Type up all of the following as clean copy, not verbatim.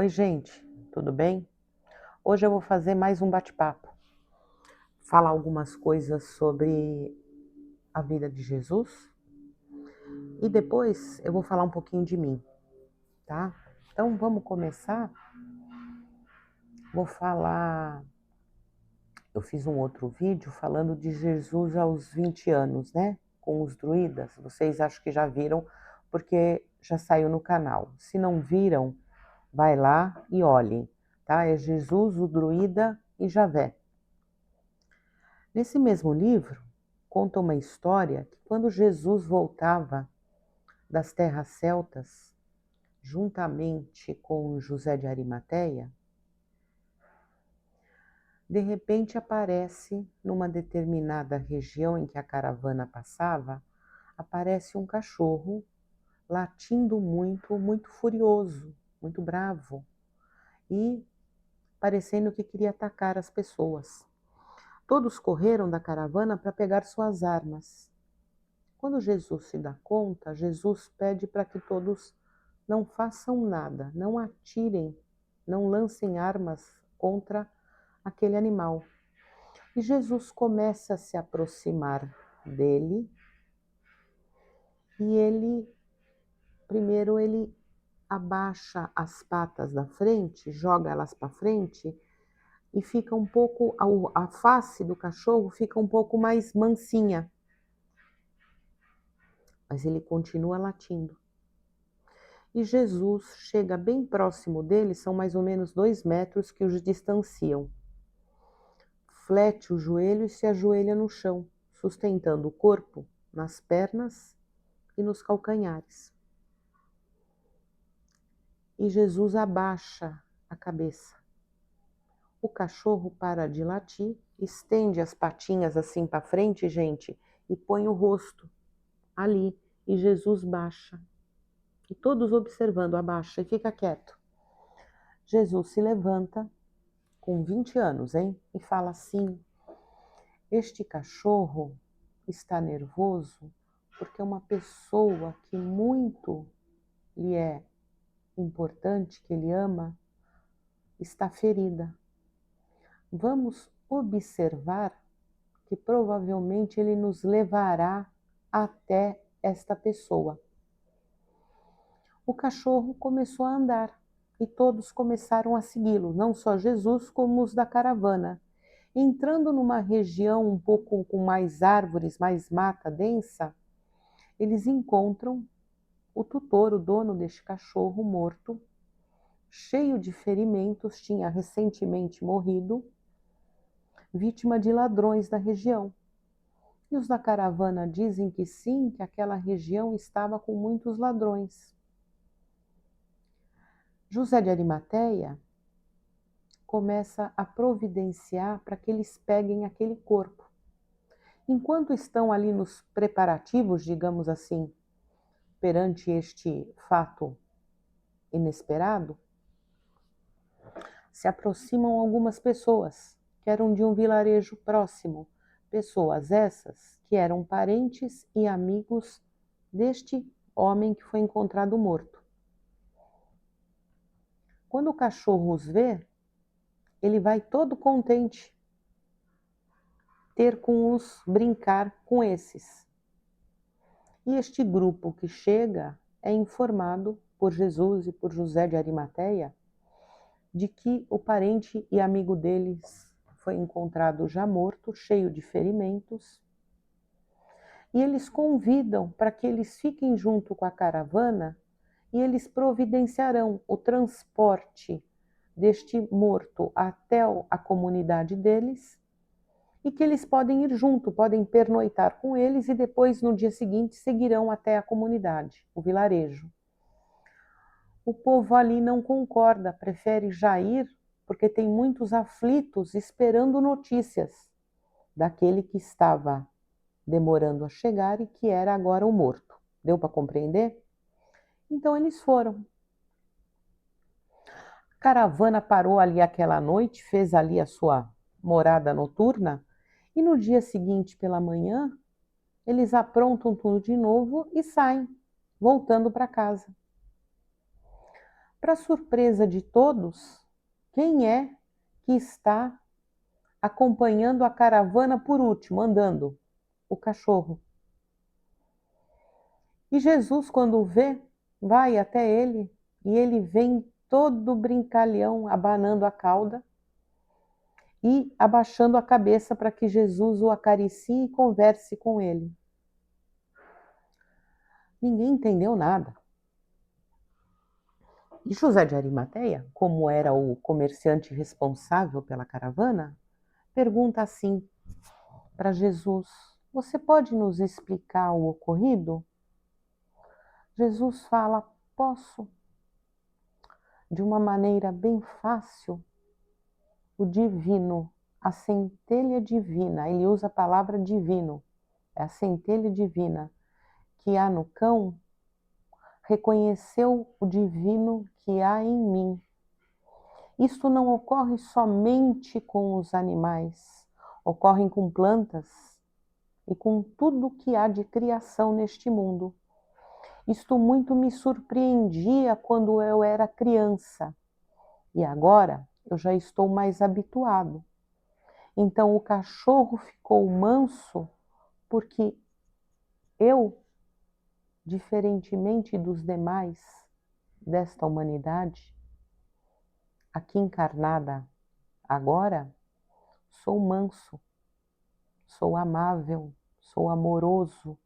Oi, gente, tudo bem? Hoje eu vou fazer mais um bate-papo, falar algumas coisas sobre a vida de Jesus e depois eu vou falar um pouquinho de mim, tá? Então vamos começar. Vou falar. Eu fiz um outro vídeo falando de Jesus aos 20 anos, né? Com os druidas. Vocês acho que já viram, porque já saiu no canal. Se não viram, vai lá e olhem, tá? É Jesus, o druida e Javé. Nesse mesmo livro, conta uma história que quando Jesus voltava das terras celtas, juntamente com José de Arimateia, de repente aparece, numa determinada região em que a caravana passava, aparece um cachorro latindo muito, muito furioso, muito bravo e parecendo que queria atacar as pessoas. Todos correram da caravana para pegar suas armas. Quando Jesus se dá conta, Jesus pede para que todos não façam nada, não atirem, não lancem armas contra aquele animal. E Jesus começa a se aproximar dele e primeiro ele abaixa as patas da frente, joga elas para frente e fica um pouco, a face do cachorro fica um pouco mais mansinha, mas ele continua latindo. E Jesus chega bem próximo dele, são mais ou menos 2 metros que os distanciam. Flete o joelho e se ajoelha no chão, sustentando o corpo nas pernas e nos calcanhares. E Jesus abaixa a cabeça. O cachorro para de latir, estende as patinhas assim para frente, gente, e põe o rosto ali. E Jesus baixa. E todos observando, abaixa e fica quieto. Jesus se levanta, com 20 anos, hein? E fala assim: este cachorro está nervoso porque uma pessoa que muito lhe é importante, que ele ama, está ferida. Vamos observar que provavelmente ele nos levará até esta pessoa. O cachorro começou a andar e todos começaram a segui-lo, não só Jesus, como os da caravana. Entrando numa região um pouco com mais árvores, mais mata densa, eles encontram o tutor, o dono deste cachorro morto, cheio de ferimentos, tinha recentemente morrido, vítima de ladrões da região. E os da caravana dizem que sim, que aquela região estava com muitos ladrões. José de Arimateia começa a providenciar para que eles peguem aquele corpo. Enquanto estão ali nos preparativos, digamos assim, perante este fato inesperado, se aproximam algumas pessoas que eram de um vilarejo próximo, pessoas essas que eram parentes e amigos deste homem que foi encontrado morto. Quando o cachorro os vê, ele vai todo contente ter com os brincar com esses. E este grupo que chega é informado por Jesus e por José de Arimateia de que o parente e amigo deles foi encontrado já morto, cheio de ferimentos, e eles convidam para que eles fiquem junto com a caravana e eles providenciarão o transporte deste morto até a comunidade deles e que eles podem ir junto, podem pernoitar com eles e depois, no dia seguinte, seguirão até a comunidade, o vilarejo. O povo ali não concorda, prefere já ir, porque tem muitos aflitos esperando notícias daquele que estava demorando a chegar e que era agora o morto. Deu para compreender? Então eles foram. A caravana parou ali aquela noite, fez ali a sua morada noturna, e no dia seguinte, pela manhã, eles aprontam tudo de novo e saem, voltando para casa. Para surpresa de todos, quem é que está acompanhando a caravana por último, andando? O cachorro. E Jesus, quando o vê, vai até ele e ele vem todo brincalhão, abanando a cauda e abaixando a cabeça para que Jesus o acaricie e converse com ele. Ninguém entendeu nada. E José de Arimateia, como era o comerciante responsável pela caravana, pergunta assim para Jesus: Você pode nos explicar o ocorrido? Jesus fala: Posso. De uma maneira bem fácil, o divino, a centelha divina, ele usa a palavra divino, é a centelha divina que há no cão, reconheceu o divino que há em mim. Isto não ocorre somente com os animais, ocorre com plantas e com tudo que há de criação neste mundo. Isto muito me surpreendia quando eu era criança e agora eu já estou mais habituado. Então o cachorro ficou manso porque eu, diferentemente dos demais desta humanidade, aqui encarnada agora, sou manso, sou amável, sou amoroso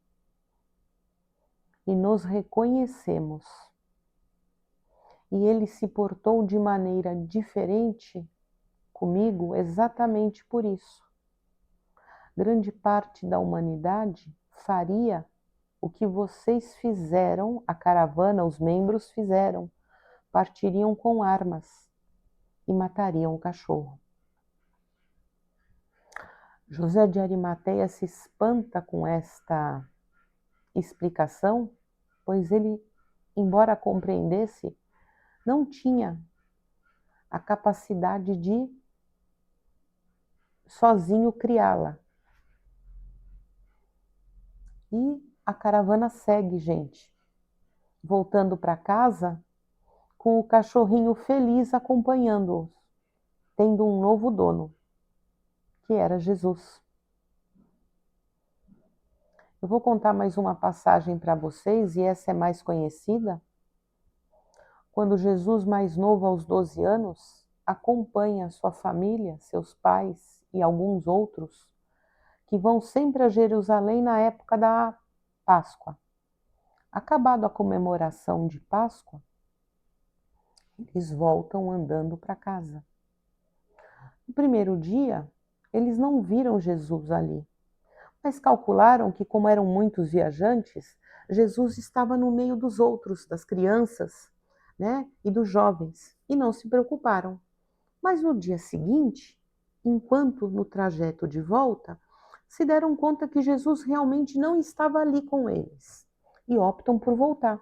e nos reconhecemos. E ele se portou de maneira diferente comigo exatamente por isso. Grande parte da humanidade faria o que vocês fizeram, a caravana, os membros fizeram, partiriam com armas e matariam o cachorro. José de Arimateia se espanta com esta explicação, pois ele, embora compreendesse, não tinha a capacidade de sozinho criá-la. E a caravana segue, gente, voltando para casa com o cachorrinho feliz acompanhando-os, tendo um novo dono, que era Jesus. Eu vou contar mais uma passagem para vocês, e essa é mais conhecida. Quando Jesus, mais novo, aos 12 anos, acompanha sua família, seus pais e alguns outros, que vão sempre a Jerusalém na época da Páscoa. Acabado a comemoração de Páscoa, eles voltam andando para casa. No primeiro dia, eles não viram Jesus ali, mas calcularam que, como eram muitos viajantes, Jesus estava no meio dos outros, das crianças, né, e dos jovens, e não se preocuparam. Mas no dia seguinte, enquanto no trajeto de volta, se deram conta que Jesus realmente não estava ali com eles e optam por voltar.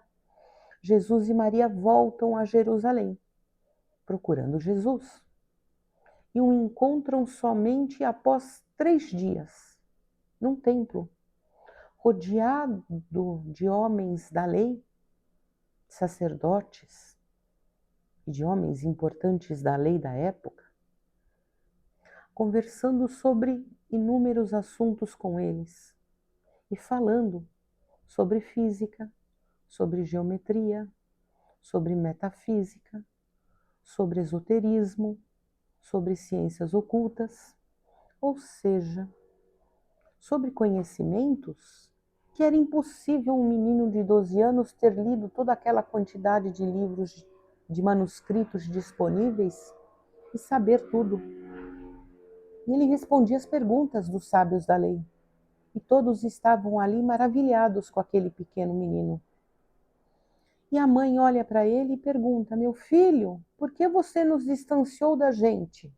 Jesus e Maria voltam a Jerusalém, procurando Jesus, e o encontram somente após 3 dias, num templo, rodeado de homens da lei, sacerdotes e de homens importantes da lei da época, conversando sobre inúmeros assuntos com eles e falando sobre física, sobre geometria, sobre metafísica, sobre esoterismo, sobre ciências ocultas, ou seja, sobre conhecimentos que era impossível um menino de 12 anos ter lido toda aquela quantidade de livros, de manuscritos disponíveis e saber tudo. E ele respondia as perguntas dos sábios da lei. E todos estavam ali maravilhados com aquele pequeno menino. E a mãe olha para ele e pergunta: Meu filho, por que você nos distanciou da gente?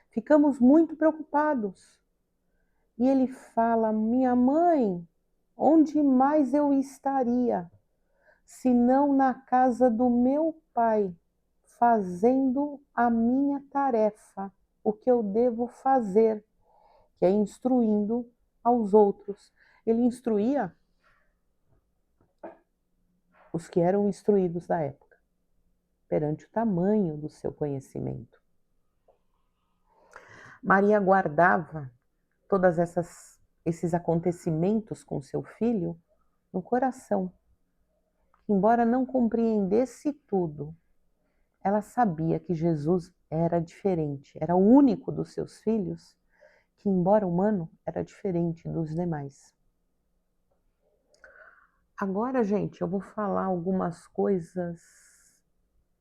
Ficamos muito preocupados. E ele fala: Minha mãe, onde mais eu estaria, senão na casa do meu pai, fazendo a minha tarefa, o que eu devo fazer, que é instruindo aos outros. Ele instruía os que eram instruídos da época. perante o tamanho do seu conhecimento. Maria guardava todos esses acontecimentos com seu filho no coração. Embora não compreendesse tudo, ela sabia que Jesus era diferente, era o único dos seus filhos que, embora humano, era diferente dos demais. Agora, gente, eu vou falar algumas coisas.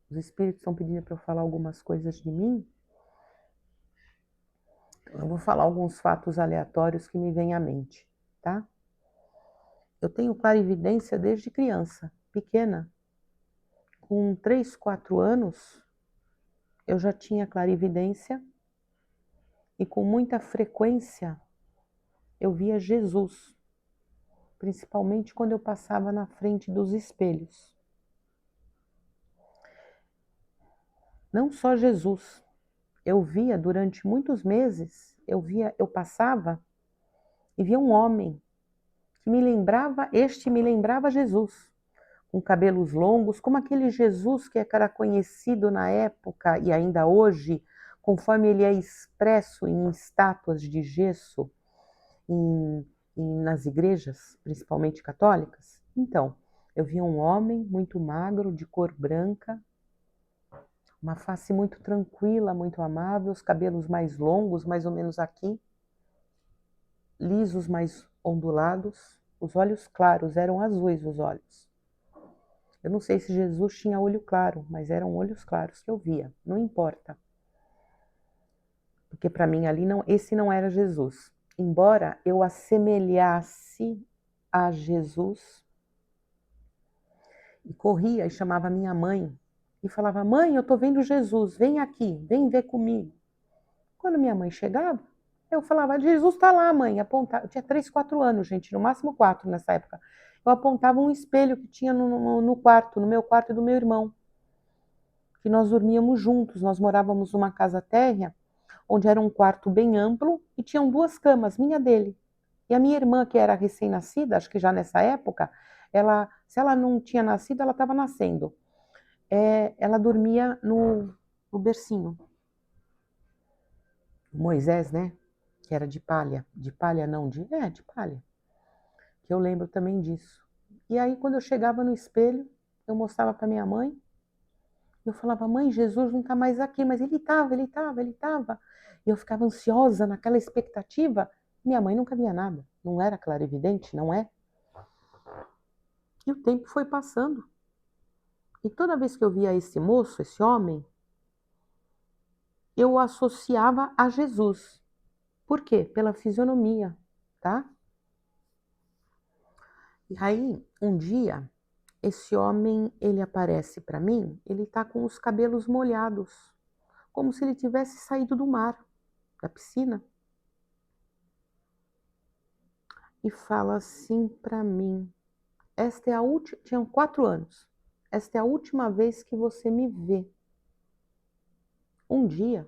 Os espíritos estão pedindo para eu falar algumas coisas de mim. Eu vou falar alguns fatos aleatórios que me vêm à mente, tá? Eu tenho clarividência desde criança, pequena. Com 3, 4 anos, eu já tinha clarividência e com muita frequência eu via Jesus, principalmente quando eu passava na frente dos espelhos. Não só Jesus, eu via durante muitos meses, eu passava e via um homem que me lembrava Jesus, com cabelos longos, como aquele Jesus que era conhecido na época e ainda hoje, conforme ele é expresso em estátuas de gesso nas igrejas, principalmente católicas. Então, eu via um homem muito magro, de cor branca, uma face muito tranquila, muito amável, os cabelos mais longos, mais ou menos aqui, lisos, mais ondulados, os olhos claros, eram azuis os olhos. Eu não sei se Jesus tinha olho claro, mas eram olhos claros que eu via, não importa. Porque para mim ali esse não era Jesus. Embora eu assemelhasse a Jesus, e corria e chamava minha mãe, e falava: mãe, eu estou vendo Jesus, vem aqui, vem ver comigo. Quando minha mãe chegava, eu falava: Jesus está lá, mãe. Apontava. Eu tinha 3, 4 anos, gente, no máximo 4 nessa época. Eu apontava um espelho que tinha no quarto, no meu quarto e do meu irmão, que nós dormíamos juntos. Nós morávamos numa casa térrea, onde era um quarto bem amplo e tinham 2 camas, minha dele. E a minha irmã, que era recém-nascida, acho que já nessa época, se ela não tinha nascido, ela estava nascendo. Ela dormia no bercinho. Moisés, né? Que era de palha. De palha não, de palha. Que eu lembro também disso. E aí, quando eu chegava no espelho, eu mostrava para minha mãe. Eu falava: mãe, Jesus não está mais aqui. Mas ele estava. E eu ficava ansiosa naquela expectativa. Minha mãe nunca via nada. Não era clarividente, não é? E o tempo foi passando. E toda vez que eu via esse moço, esse homem, eu o associava a Jesus. Por quê? Pela fisionomia, tá? E aí, um dia, esse homem, ele aparece para mim, ele tá com os cabelos molhados, como se ele tivesse saído do mar, da piscina. E fala assim para mim: esta é a última, tinham 4 anos, esta é a última vez que você me vê. Um dia,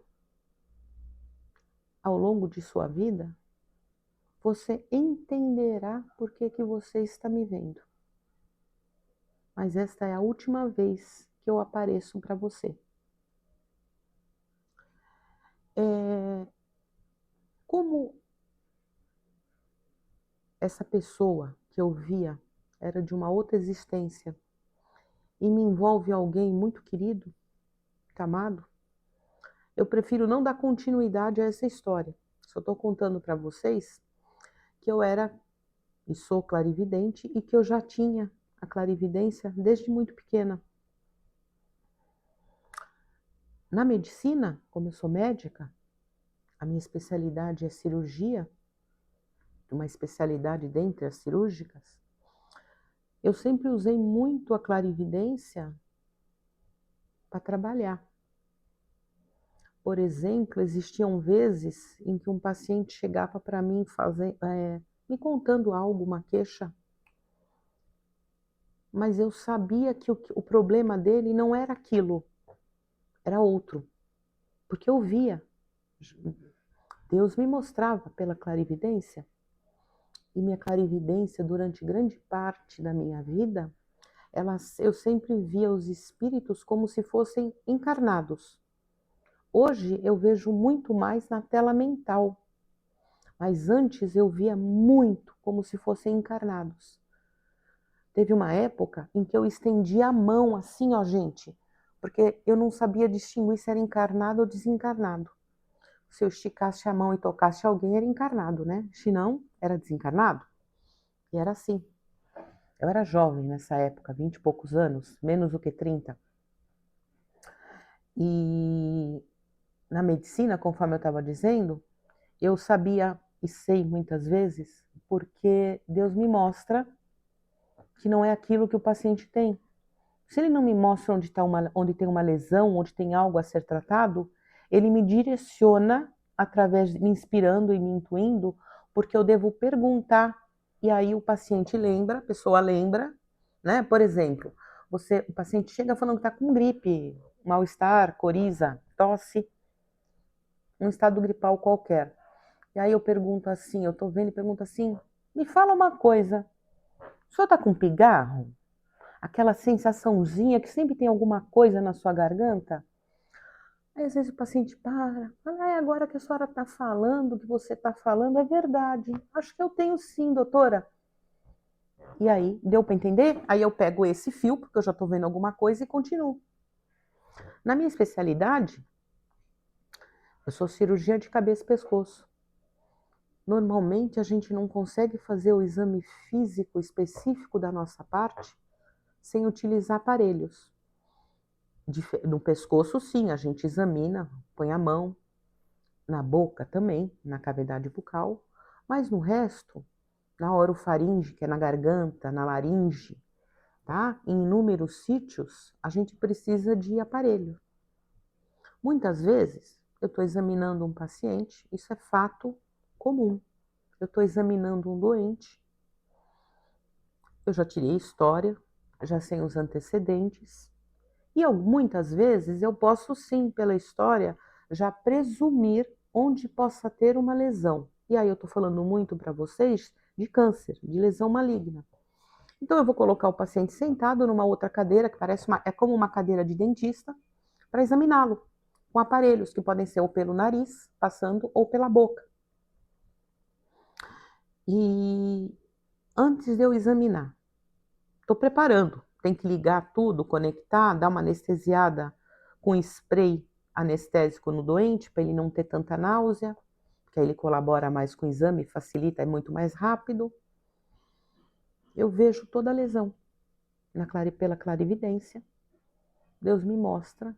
ao longo de sua vida, você entenderá por que você está me vendo. Mas esta é a última vez que eu apareço para você. Como essa pessoa que eu via era de uma outra existência e me envolve alguém muito querido, muito amado, eu prefiro não dar continuidade a essa história. Só estou contando para vocês que eu era e sou clarividente e que eu já tinha a clarividência desde muito pequena. Na medicina, como eu sou médica, a minha especialidade é cirurgia, uma especialidade dentre as cirúrgicas, eu sempre usei muito a clarividência para trabalhar. Por exemplo, existiam vezes em que um paciente chegava para mim me contando algo, uma queixa, mas eu sabia que o problema dele não era aquilo, era outro, porque eu via. Deus me mostrava pela clarividência, e minha clarividência durante grande parte da minha vida, eu sempre via os espíritos como se fossem encarnados. Hoje eu vejo muito mais na tela mental, mas antes eu via muito como se fossem encarnados. Teve uma época em que eu estendi a mão assim, ó, gente, porque eu não sabia distinguir se era encarnado ou desencarnado. Se eu esticasse a mão e tocasse alguém, era encarnado, né? Se não, era desencarnado. E era assim. Eu era jovem nessa época, 20 e poucos anos, menos do que 30. E na medicina, conforme eu estava dizendo, eu sabia e sei muitas vezes porque Deus me mostra que não é aquilo que o paciente tem. Se ele não me mostra onde tem uma lesão, onde tem algo a ser tratado, ele me direciona através, me inspirando e me intuindo, porque eu devo perguntar, e aí o paciente lembra, a pessoa lembra, né? Por exemplo, o paciente chega falando que está com gripe, mal-estar, coriza, tosse, um estado gripal qualquer. E aí eu pergunto assim, eu estou vendo e pergunto assim, me fala uma coisa, o senhor está com pigarro? Aquela sensaçãozinha que sempre tem alguma coisa na sua garganta? Aí às vezes o paciente para, fala, agora que a senhora está falando, o que você está falando é verdade. Acho que eu tenho sim, doutora. E aí, deu para entender? Aí eu pego esse fio, porque eu já estou vendo alguma coisa e continuo. Na minha especialidade, eu sou cirurgia de cabeça e pescoço. Normalmente a gente não consegue fazer o exame físico específico da nossa parte sem utilizar aparelhos. No pescoço, sim, a gente examina, põe a mão, na boca também, na cavidade bucal, mas no resto, na orofaringe, que é na garganta, na laringe, tá? Em inúmeros sítios, a gente precisa de aparelho. Muitas vezes, eu estou examinando um paciente, isso é fato comum. Eu estou examinando um doente, eu já tirei história, já sei os antecedentes, e muitas vezes eu posso sim, pela história, já presumir onde possa ter uma lesão. E aí eu estou falando muito para vocês de câncer, de lesão maligna. Então eu vou colocar o paciente sentado numa outra cadeira, que é como uma cadeira de dentista, para examiná-lo, com aparelhos que podem ser ou pelo nariz, passando, ou pela boca. E antes de eu examinar, estou preparando. Tem que ligar tudo, conectar, dar uma anestesiada com spray anestésico no doente, para ele não ter tanta náusea, porque aí ele colabora mais com o exame, facilita, é muito mais rápido. Eu vejo toda a lesão pela clarividência. Deus me mostra.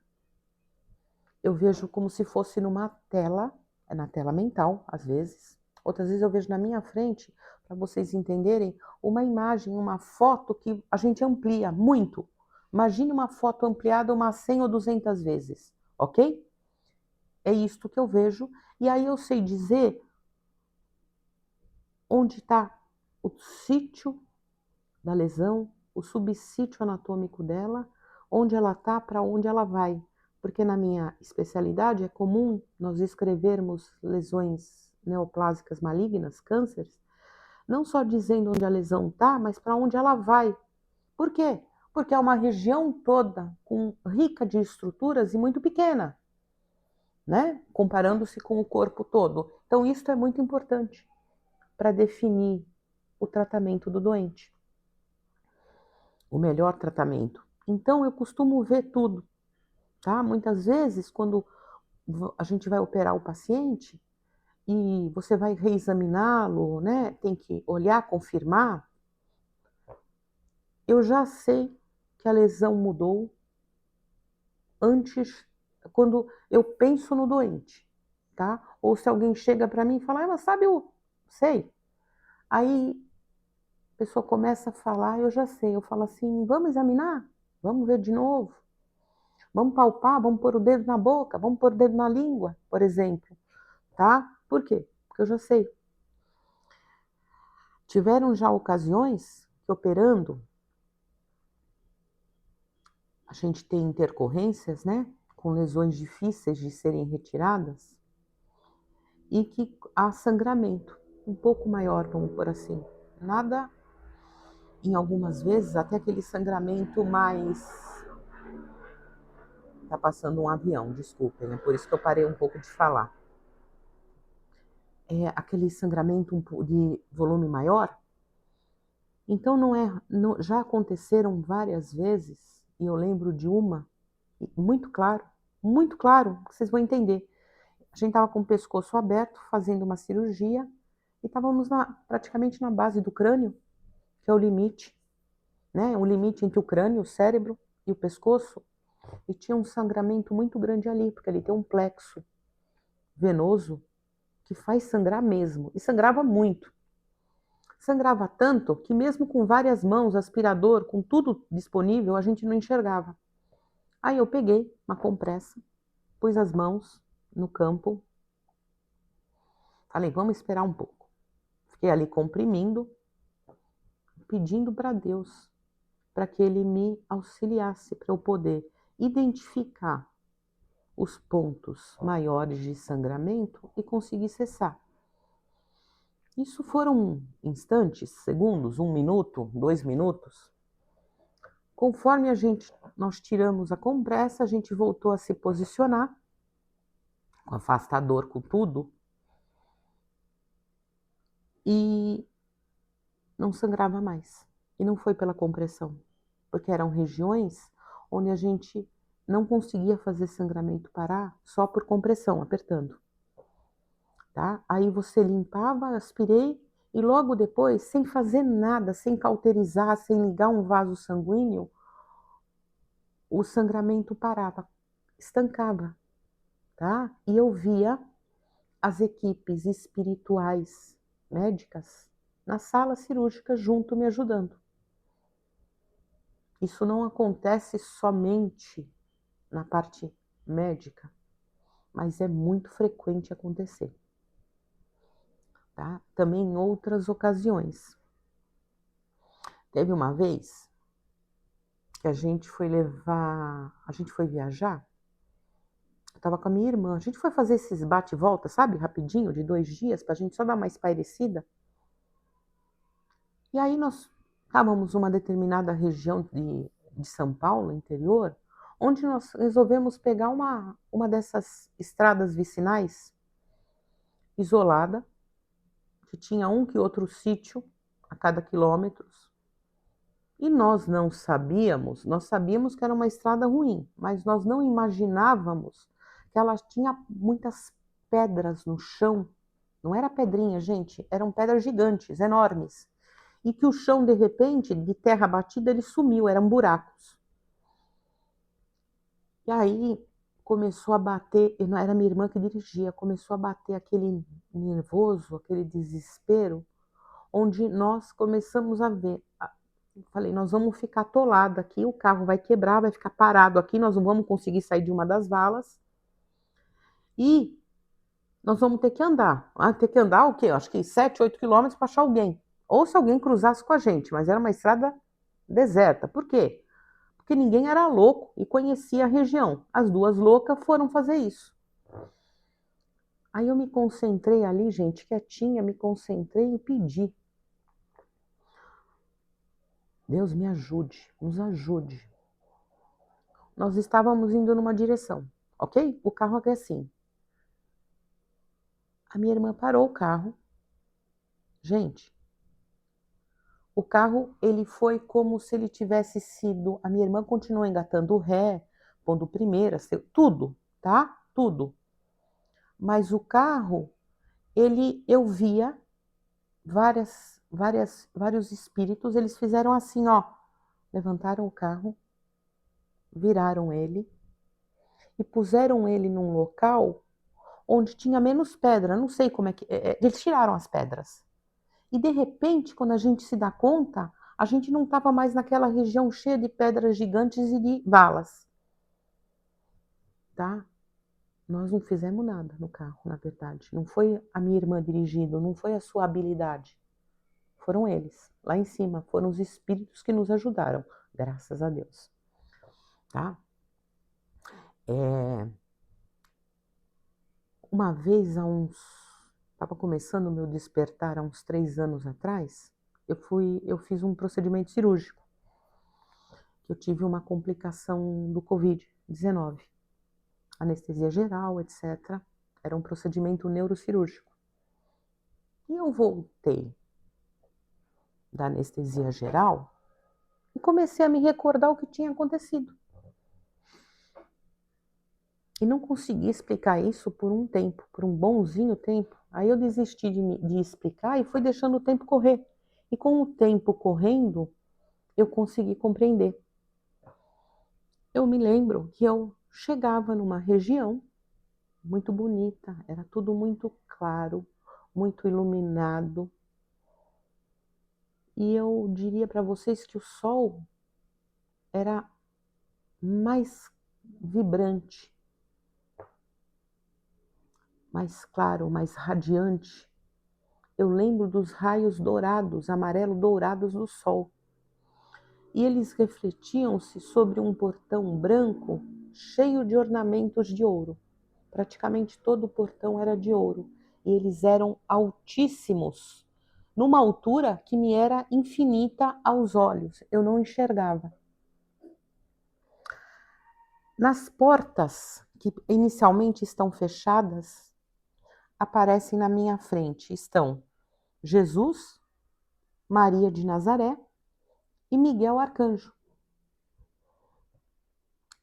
Eu vejo como se fosse numa tela, é na tela mental, às vezes. Outras vezes eu vejo na minha frente, para vocês entenderem, uma imagem, uma foto que a gente amplia muito. Imagine uma foto ampliada umas 100 ou 200 vezes, ok? É isto que eu vejo. E aí eu sei dizer onde está o sítio da lesão, o subsítio anatômico dela, onde ela está, para onde ela vai. Porque na minha especialidade é comum nós escrevermos lesões neoplásicas malignas, cânceres, não só dizendo onde a lesão está, mas para onde ela vai. Por quê? Porque é uma região toda rica de estruturas e muito pequena, né? Comparando-se com o corpo todo. Então isso é muito importante para definir o tratamento do doente. O melhor tratamento. Então eu costumo ver tudo, tá? Muitas vezes quando a gente vai operar o paciente e você vai reexaminá-lo, né? Tem que olhar, confirmar. Eu já sei que a lesão mudou antes, quando eu penso no doente, tá? Ou se alguém chega para mim e fala, mas sabe o... Sei. Aí a pessoa começa a falar, eu já sei. Eu falo assim, vamos examinar? Vamos ver de novo? Vamos palpar? Vamos pôr o dedo na boca? Vamos pôr o dedo na língua, por exemplo, tá? Por quê? Porque eu já sei. Tiveram já ocasiões que operando, a gente tem intercorrências, né? Com lesões difíceis de serem retiradas e que há sangramento um pouco maior, vamos por assim. Nada em algumas vezes até aquele sangramento mais... Tá passando um avião, desculpem, é por isso que eu parei um pouco de falar. É aquele sangramento de volume maior. Então já aconteceram várias vezes, e eu lembro de uma, muito claro, que vocês vão entender. A gente estava com o pescoço aberto, fazendo uma cirurgia, e estávamos praticamente na base do crânio, que é o limite, né? O limite entre o crânio, o cérebro e o pescoço, e tinha um sangramento muito grande ali, porque ali tem um plexo venoso que faz sangrar mesmo, e sangrava muito. Sangrava tanto que mesmo com várias mãos, aspirador, com tudo disponível, a gente não enxergava. Aí eu peguei uma compressa, pus as mãos no campo, falei, vamos esperar um pouco. Fiquei ali comprimindo, pedindo para Deus, para que Ele me auxiliasse, para eu poder identificar os pontos maiores de sangramento e conseguir cessar. Isso foram instantes, segundos, 1 minuto, 2 minutos. Conforme nós tiramos a compressa, a gente voltou a se posicionar, com afastador, com tudo, e não sangrava mais. E não foi pela compressão, porque eram regiões onde a gente não conseguia fazer sangramento parar só por compressão, apertando. Tá? Aí você limpava, aspirei, e logo depois, sem fazer nada, sem cauterizar, sem ligar um vaso sanguíneo, o sangramento parava, estancava, tá? E eu via as equipes espirituais médicas na sala cirúrgica junto me ajudando. Isso não acontece somente na parte médica, mas é muito frequente acontecer, tá? Também em outras ocasiões. Teve uma vez que a gente foi viajar, eu estava com a minha irmã, a gente foi fazer esses bate e volta, sabe, rapidinho, de 2 dias, pra gente só dar uma espairecida. E aí nós estávamos numa determinada região de São Paulo, interior, onde nós resolvemos pegar uma dessas estradas vicinais, isolada, que tinha um que outro sítio a cada quilômetro. E nós sabíamos que era uma estrada ruim, mas nós não imaginávamos que ela tinha muitas pedras no chão. Não era pedrinha, gente, eram pedras gigantes, enormes. E que o chão, de repente, de terra batida, ele sumiu, eram buracos. E aí começou a bater, e não era minha irmã que dirigia, começou a bater aquele nervoso, aquele desespero, onde nós começamos a ver. Falei, nós vamos ficar atolados aqui, o carro vai quebrar, vai ficar parado aqui, nós não vamos conseguir sair de uma das valas. E nós vamos ter que andar. Ter que andar o quê? Acho que 7, 8 quilômetros para achar alguém. Ou se alguém cruzasse com a gente, mas era uma estrada deserta. Por quê? Porque ninguém era louco e conhecia a região. As duas loucas foram fazer isso. Aí eu me concentrei ali, gente, quietinha, me concentrei e pedi. Deus me ajude, nos ajude. Nós estávamos indo numa direção, ok? O carro aqui é assim. A minha irmã parou o carro. Gente, o carro, ele foi como se ele tivesse sido... A minha irmã continuou engatando o ré, pondo primeira, tudo, tá? Tudo. Mas o carro, eu via vários espíritos, eles fizeram assim, ó. Levantaram o carro, viraram ele e puseram ele num local onde tinha menos pedra, não sei como é que... eles tiraram as pedras. E de repente, quando a gente se dá conta, a gente não estava mais naquela região cheia de pedras gigantes e de valas. Tá? Nós não fizemos nada no carro, na verdade. Não foi a minha irmã dirigindo, não foi a sua habilidade. Foram eles, lá em cima, foram os espíritos que nos ajudaram, graças a Deus. Tá? Uma vez, estava começando o meu despertar há uns 3 anos atrás, eu fiz um procedimento cirúrgico, que eu tive uma complicação do Covid-19, anestesia geral, etc. Era um procedimento neurocirúrgico. E eu voltei da anestesia geral e comecei a me recordar o que tinha acontecido. E não consegui explicar isso por um tempo, por um bonzinho tempo. Aí eu desisti de explicar e fui deixando o tempo correr. E com o tempo correndo, eu consegui compreender. Eu me lembro que eu chegava numa região muito bonita, era tudo muito claro, muito iluminado. E eu diria para vocês que o sol era mais vibrante, mais claro, mais radiante. Eu lembro dos raios dourados, amarelo-dourados do sol. E eles refletiam-se sobre um portão branco cheio de ornamentos de ouro. Praticamente todo o portão era de ouro. E eles eram altíssimos, numa altura que me era infinita aos olhos. Eu não enxergava. Nas portas, que inicialmente estão fechadas, aparecem na minha frente. Estão Jesus, Maria de Nazaré e Miguel Arcanjo.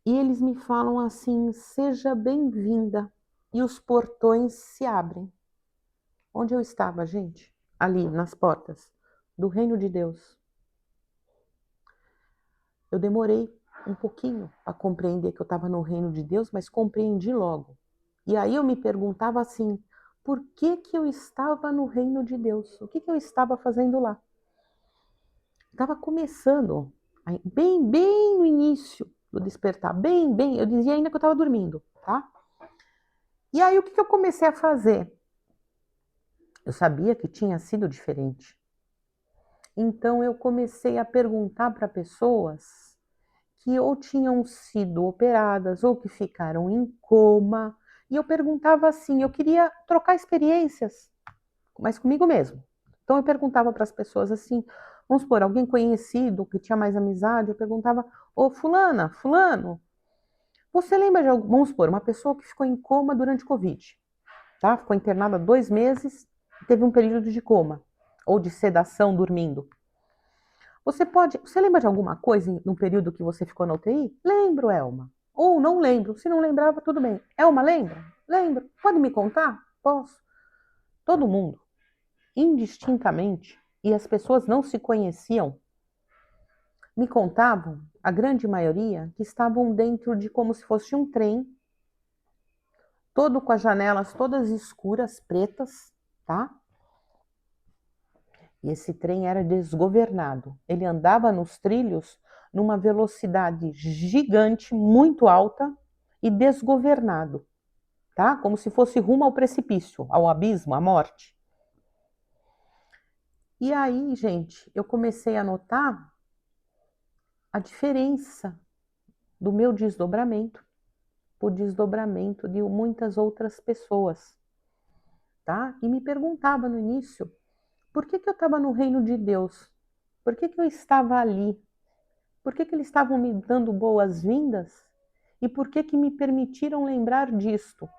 E eles me falam assim: seja bem-vinda. E os portões se abrem. Onde eu estava, gente? Ali, nas portas do Reino de Deus. Eu demorei um pouquinho para compreender que eu estava no Reino de Deus, mas compreendi logo. E aí eu me perguntava assim: por que que eu estava no Reino de Deus? O que que eu estava fazendo lá? Estava começando, bem no início do despertar, bem, eu dizia ainda que eu estava dormindo, tá? E aí o que eu comecei a fazer? Eu sabia que tinha sido diferente. Então eu comecei a perguntar para pessoas que ou tinham sido operadas ou que ficaram em coma. E eu perguntava assim, eu queria trocar experiências, mas comigo mesmo. Então eu perguntava para as pessoas assim, vamos supor, alguém conhecido, que tinha mais amizade, eu perguntava, ô fulana, fulano, você lembra de algum, vamos supor, uma pessoa que ficou em coma durante Covid, tá? Ficou internada 2 meses, teve um período de coma, ou de sedação, dormindo. Você lembra de alguma coisa no período que você ficou na UTI? Lembro, Elma. Ou não lembro, se não lembrava, tudo bem. Elma, lembra? Lembro. Pode me contar? Posso. Todo mundo, indistintamente, e as pessoas não se conheciam, me contavam, a grande maioria, que estavam dentro de como se fosse um trem, todo com as janelas todas escuras, pretas, tá? E esse trem era desgovernado. Ele andava nos trilhos numa velocidade gigante, muito alta e desgovernado, tá? Como se fosse rumo ao precipício, ao abismo, à morte. E aí, gente, eu comecei a notar a diferença do meu desdobramento por desdobramento de muitas outras pessoas, tá? E me perguntava no início, por que que eu estava no reino de Deus? Por que que eu estava ali? Por que que eles estavam me dando boas-vindas? E por que que me permitiram lembrar disto?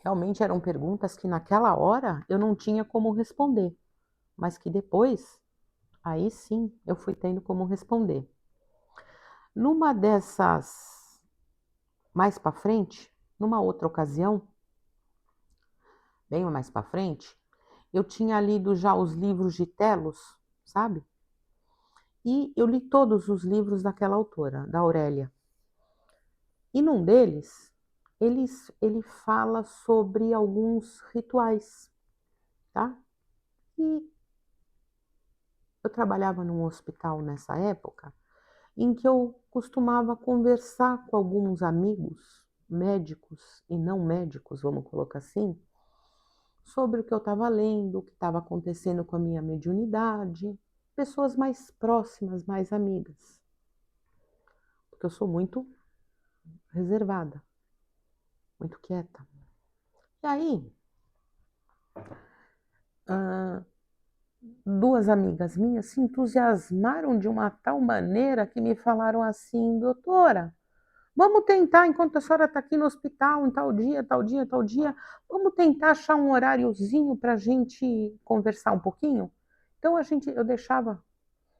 Realmente eram perguntas que naquela hora eu não tinha como responder, mas que depois, aí sim, eu fui tendo como responder. Numa dessas, mais para frente, numa outra ocasião, bem mais para frente, eu tinha lido já os livros de Telos, sabe? E eu li todos os livros daquela autora, da Aurélia. E num deles, ele fala sobre alguns rituais, tá? E eu trabalhava num hospital nessa época, em que eu costumava conversar com alguns amigos, médicos e não médicos, vamos colocar assim, sobre o que eu estava lendo, o que estava acontecendo com a minha mediunidade, pessoas mais próximas, mais amigas. Porque eu sou muito reservada, muito quieta. E aí, 2 amigas minhas se entusiasmaram de uma tal maneira que me falaram assim: "Doutora, vamos tentar, enquanto a senhora está aqui no hospital, em tal dia, tal dia, tal dia, vamos tentar achar um horáriozinho para a gente conversar um pouquinho?". Então eu deixava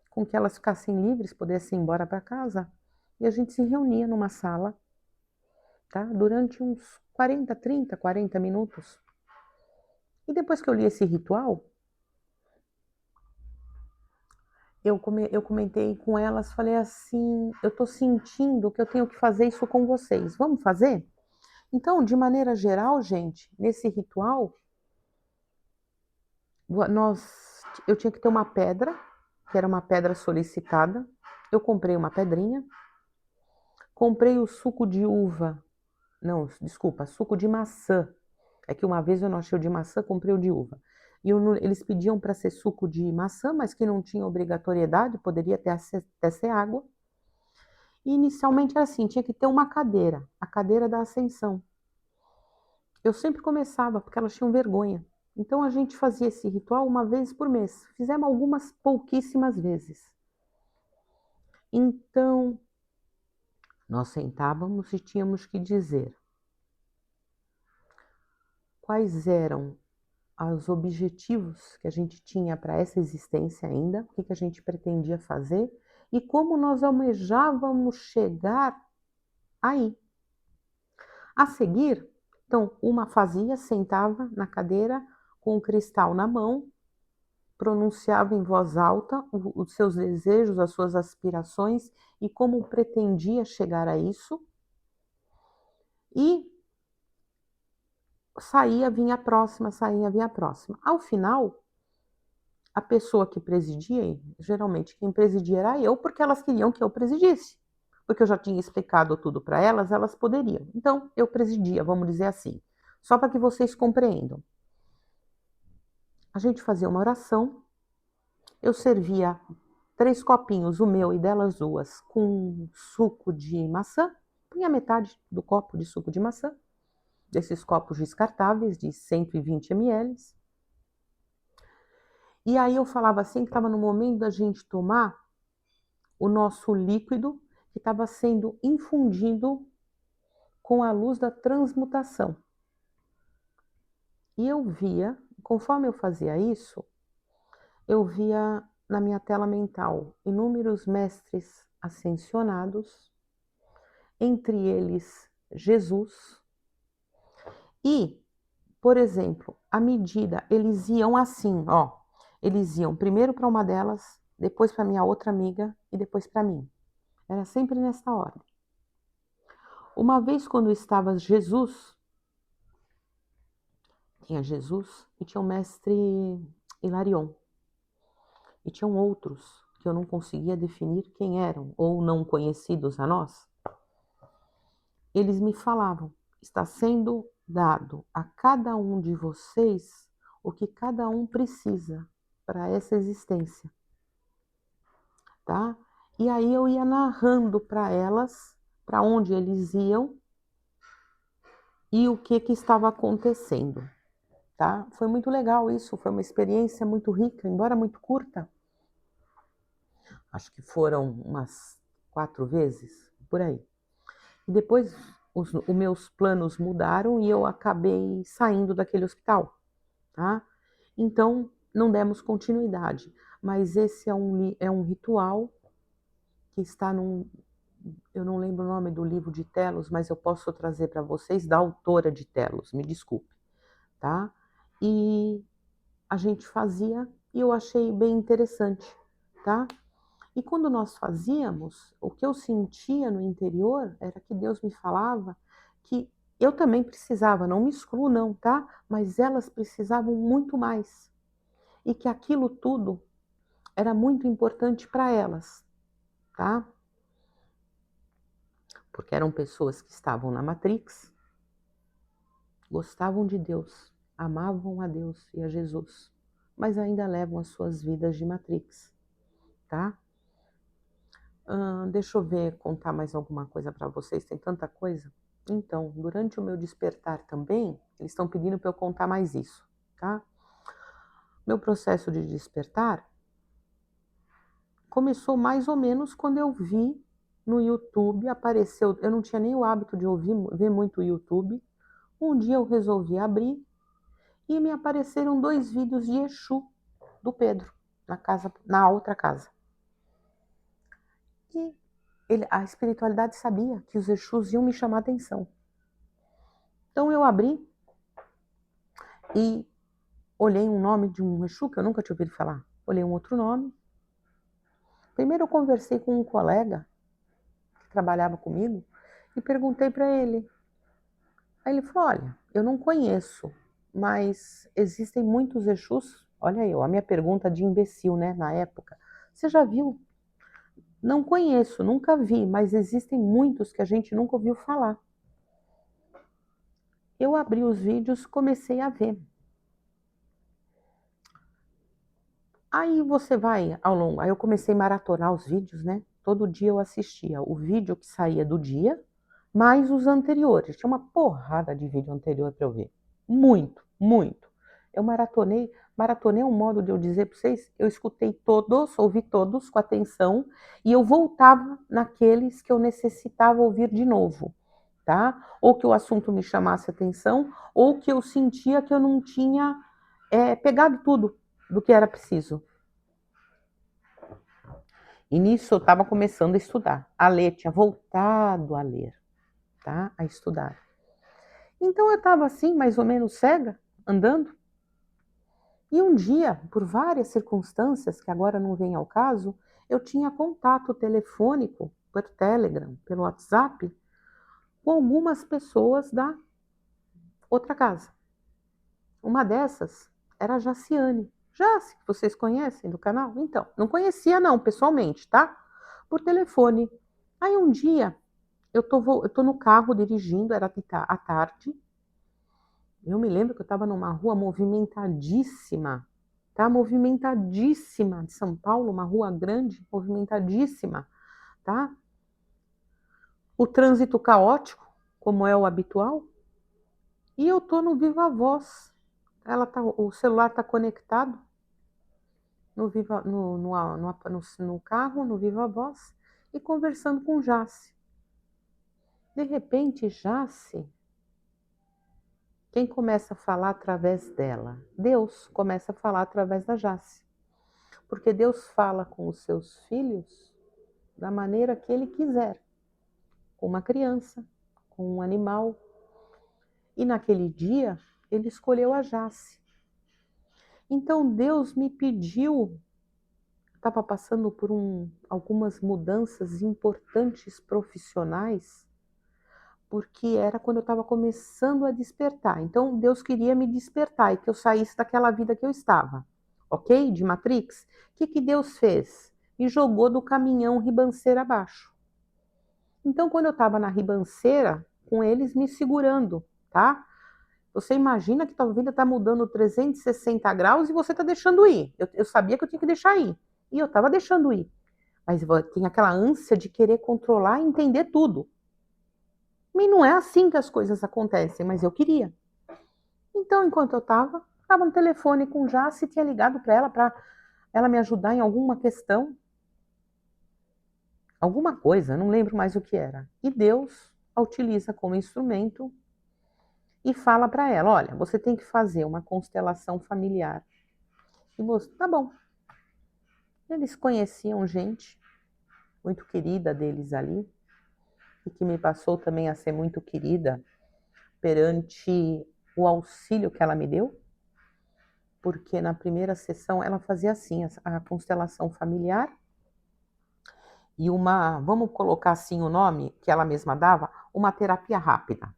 com que elas ficassem livres, pudessem ir embora para casa, e a gente se reunia numa sala, tá, durante uns 40 minutos. E depois que eu li esse ritual, eu comentei com elas, falei assim: "Eu estou sentindo que eu tenho que fazer isso com vocês, vamos fazer?". Então, de maneira geral, gente, nesse ritual, eu tinha que ter uma pedra, que era uma pedra solicitada. Eu comprei uma pedrinha, comprei o suco de uva, não, desculpa, suco de maçã. É que uma vez eu não achei o de maçã, comprei o de uva. E eles pediam para ser suco de maçã, mas que não tinha obrigatoriedade, poderia até ser água. E inicialmente era assim, tinha que ter uma cadeira, a cadeira da ascensão. Eu sempre começava, porque elas tinham vergonha. Então a gente fazia esse ritual uma vez por mês. Fizemos algumas pouquíssimas vezes. Então, nós sentávamos e tínhamos que dizer quais eram os objetivos que a gente tinha para essa existência ainda, o que que a gente pretendia fazer e como nós almejávamos chegar aí. A seguir, então, uma fazia, sentava na cadeira com o cristal na mão, pronunciava em voz alta os seus desejos, as suas aspirações e como pretendia chegar a isso, e saía, vinha a próxima. Ao final, a pessoa que presidia, e geralmente quem presidia era eu, porque elas queriam que eu presidisse, porque eu já tinha explicado tudo para elas, elas poderiam. Então, eu presidia, vamos dizer assim, só para que vocês compreendam. A gente fazia uma oração, eu servia 3 copinhos, o meu e delas 2, com suco de maçã, punha metade do copo de suco de maçã, desses copos descartáveis de 120 ml. E aí eu falava assim que estava no momento da gente tomar o nosso líquido que estava sendo infundido com a luz da transmutação. E eu via, conforme eu fazia isso, eu via na minha tela mental inúmeros mestres ascensionados, entre eles Jesus. E, por exemplo, à medida, eles iam assim, ó, eles iam primeiro para uma delas, depois para minha outra amiga e depois para mim. Era sempre nessa ordem. Uma vez quando estava Jesus, tinha Jesus e tinha o mestre Hilarion. E tinham outros que eu não conseguia definir quem eram, ou não conhecidos a nós. Eles me falavam: está sendo dado a cada um de vocês o que cada um precisa para essa existência, tá? E aí eu ia narrando para elas para onde eles iam e o que estava acontecendo, tá? Foi muito legal isso, foi uma experiência muito rica, embora muito curta. Acho que foram umas 4 vezes, por aí. E depois os meus planos mudaram e eu acabei saindo daquele hospital, tá? Então, não demos continuidade, mas esse é um ritual que está eu não lembro o nome do livro de Telos, mas eu posso trazer para vocês, da autora de Telos, me desculpe, tá? E a gente fazia e eu achei bem interessante, tá? E quando nós fazíamos, o que eu sentia no interior era que Deus me falava que eu também precisava, não me excluo não, tá? Mas elas precisavam muito mais. E que aquilo tudo era muito importante para elas, tá? Porque eram pessoas que estavam na Matrix, gostavam de Deus, amavam a Deus e a Jesus, mas ainda levam as suas vidas de Matrix, tá? Deixa eu ver, contar mais alguma coisa para vocês, tem tanta coisa. Então, durante o meu despertar também, eles estão pedindo para eu contar mais isso, tá? Meu processo de despertar começou mais ou menos quando eu vi no YouTube, apareceu, eu não tinha nem o hábito de ver muito o YouTube. Um dia eu resolvi abrir e me apareceram 2 vídeos de Exu do Pedro, na outra casa. E a espiritualidade sabia que os Exus iam me chamar a atenção. Então eu abri e olhei um nome de um Exu que eu nunca tinha ouvido falar. Olhei um outro nome. Primeiro eu conversei com um colega que trabalhava comigo e perguntei para ele. Aí ele falou, olha, eu não conheço, mas existem muitos Exus. Olha aí, a minha pergunta de imbecil, né, na época. Você já viu? Não conheço, nunca vi, mas existem muitos que a gente nunca ouviu falar. Eu abri os vídeos, comecei a ver. Aí você vai ao longo, aí eu comecei a maratonar os vídeos, né? Todo dia eu assistia o vídeo que saía do dia, mais os anteriores. Tinha uma porrada de vídeo anterior para eu ver. Muito, muito. Eu maratonei um modo de eu dizer para vocês, eu escutei todos, ouvi todos com atenção, e eu voltava naqueles que eu necessitava ouvir de novo, tá? Ou que o assunto me chamasse atenção, ou que eu sentia que eu não tinha pegado tudo do que era preciso. E nisso eu estava começando a estudar, a ler, tinha voltado a ler, tá? A estudar. Então eu estava assim, mais ou menos cega, andando. E um dia, por várias circunstâncias, que agora não vem ao caso, eu tinha contato telefônico, por Telegram, pelo WhatsApp, com algumas pessoas da outra casa. Uma dessas era a Jaciane. Jaci, que vocês conhecem do canal? Então, não conhecia não, pessoalmente, tá? Por telefone. Aí um dia, eu tô no carro dirigindo, era à tarde. Eu me lembro que eu estava numa rua movimentadíssima, tá? Movimentadíssima de São Paulo, uma rua grande, movimentadíssima, tá? O trânsito caótico, como é o habitual. E eu tô no Viva Voz. O celular tá conectado no carro, no Viva Voz, e conversando com Jace. De repente, Jace, quem começa a falar através dela? Deus começa a falar através da Jace. Porque Deus fala com os seus filhos da maneira que Ele quiser. Com uma criança, com um animal. E naquele dia, Ele escolheu a Jace. Então Deus me pediu, estava passando por algumas mudanças importantes profissionais, porque era quando eu estava começando a despertar. Então Deus queria me despertar e que eu saísse daquela vida que eu estava, ok? De Matrix. O que Deus fez? Me jogou do caminhão ribanceira abaixo. Então quando eu estava na ribanceira, com eles me segurando, tá? Você imagina que tua vida está mudando 360 graus e você está deixando ir. Eu sabia que eu tinha que deixar ir. E eu estava deixando ir. Mas tem aquela ânsia de querer controlar e entender tudo. E não é assim que as coisas acontecem, mas eu queria. Então, enquanto eu estava no telefone com Jace, tinha ligado para ela me ajudar em alguma questão. Alguma coisa, não lembro mais o que era. E Deus a utiliza como instrumento e fala para ela, olha, você tem que fazer uma constelação familiar. E você, tá bom. Eles conheciam gente muito querida deles ali, e que me passou também a ser muito querida perante o auxílio que ela me deu, porque na primeira sessão ela fazia assim, a constelação familiar, e vamos colocar assim o nome que ela mesma dava, uma terapia rápida.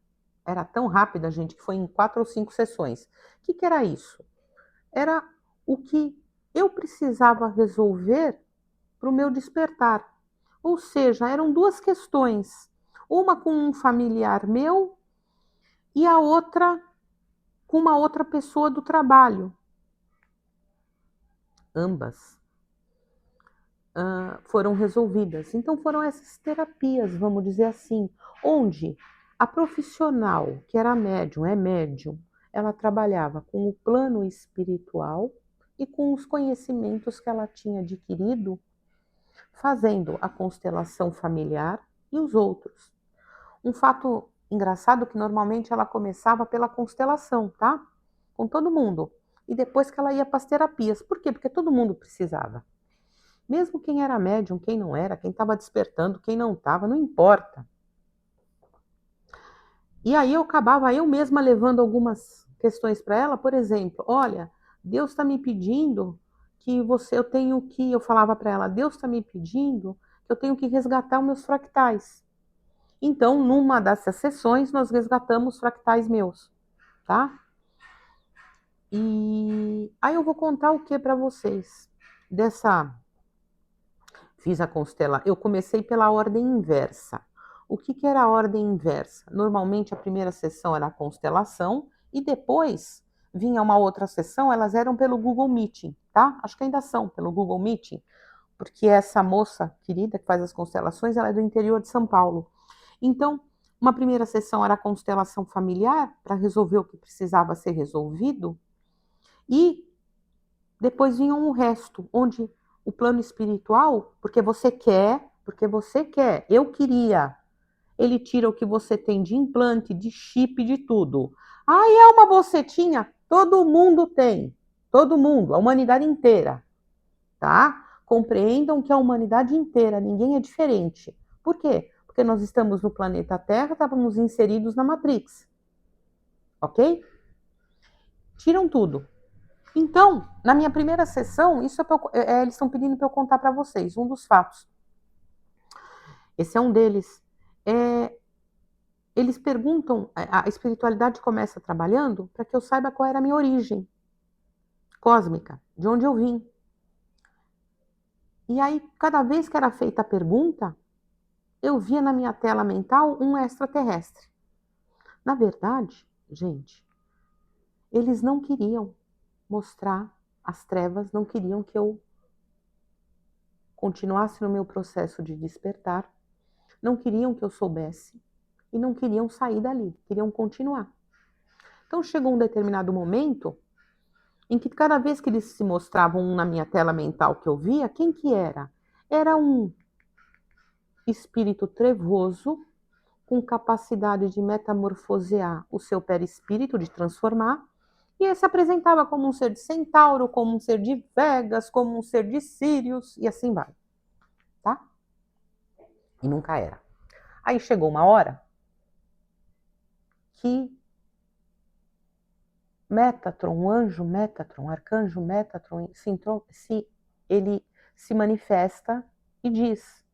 Era tão rápida, gente, que foi em 4 ou 5 sessões. O que era isso? Era o que eu precisava resolver para o meu despertar. Ou seja, eram 2 questões. Uma com um familiar meu e a outra com uma outra pessoa do trabalho. Ambas foram resolvidas. Então foram essas terapias, vamos dizer assim, onde a profissional, que era médium, ela trabalhava com o plano espiritual e com os conhecimentos que ela tinha adquirido fazendo a constelação familiar e os outros. Um fato engraçado que normalmente ela começava pela constelação, tá? Com todo mundo. E depois que ela ia para as terapias. Por quê? Porque todo mundo precisava. Mesmo quem era médium, quem não era, quem estava despertando, quem não estava, não importa. E aí eu acabava eu mesma levando algumas questões para ela, por exemplo, olha, Deus está me pedindo que eu falava para ela, Deus está me pedindo que eu tenho que resgatar os meus fractais. Então, numa dessas sessões, nós resgatamos fractais meus, tá? E aí eu vou contar o que para vocês fiz a constelação. Eu comecei pela ordem inversa. O que era a ordem inversa? Normalmente a primeira sessão era a constelação e depois vinha uma outra sessão, elas eram pelo Google Meeting, tá? Acho que ainda são pelo Google Meeting, porque essa moça querida que faz as constelações, ela é do interior de São Paulo. Então, uma primeira sessão era a constelação familiar, para resolver o que precisava ser resolvido, e depois vinha o resto, onde o plano espiritual, porque você quer, eu queria. Ele tira o que você tem de implante, de chip, de tudo. Ah, Elma, você tinha? Todo mundo tem. Todo mundo, a humanidade inteira. Tá? Compreendam que a humanidade inteira, ninguém é diferente. Por quê? Porque nós estamos no planeta Terra, estávamos inseridos na Matrix. Ok? Tiram tudo. Então, na minha primeira sessão, eles estão pedindo para eu contar para vocês um dos fatos. Esse é um deles. Eles perguntam, a espiritualidade começa trabalhando para que eu saiba qual era a minha origem cósmica, de onde eu vim. E aí, cada vez que era feita a pergunta, eu via na minha tela mental um extraterrestre. Na verdade, gente, eles não queriam mostrar as trevas, não queriam que eu continuasse no meu processo de despertar, não queriam que eu soubesse e não queriam sair dali, queriam continuar. Então chegou um determinado momento em que cada vez que eles se mostravam na minha tela mental que eu via, quem que era? Era um espírito trevoso com capacidade de metamorfosear o seu perispírito, de transformar, e ele se apresentava como um ser de Centauro, como um ser de Vegas, como um ser de Sírios, e assim vai, tá? E nunca era. Aí chegou uma hora que Métatron, o anjo Métatron, arcanjo Métatron, ele se manifesta e diz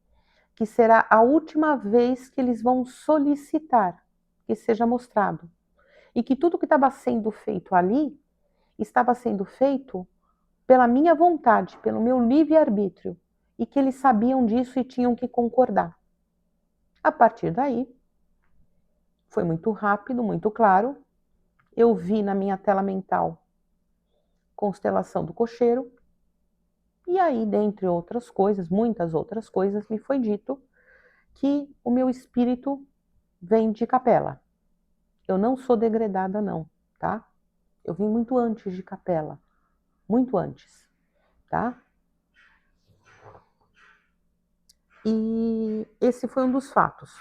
que será a última vez que eles vão solicitar que seja mostrado. E que tudo que estava sendo feito ali estava sendo feito pela minha vontade, pelo meu livre-arbítrio, e que eles sabiam disso e tinham que concordar. A partir daí, foi muito rápido, muito claro. Eu vi na minha tela mental constelação do cocheiro, e aí, dentre outras coisas, muitas outras coisas, me foi dito que o meu espírito vem de Capela. Eu não sou degradada, não, tá? Eu vim muito antes de Capela, muito antes, tá? E esse foi um dos fatos.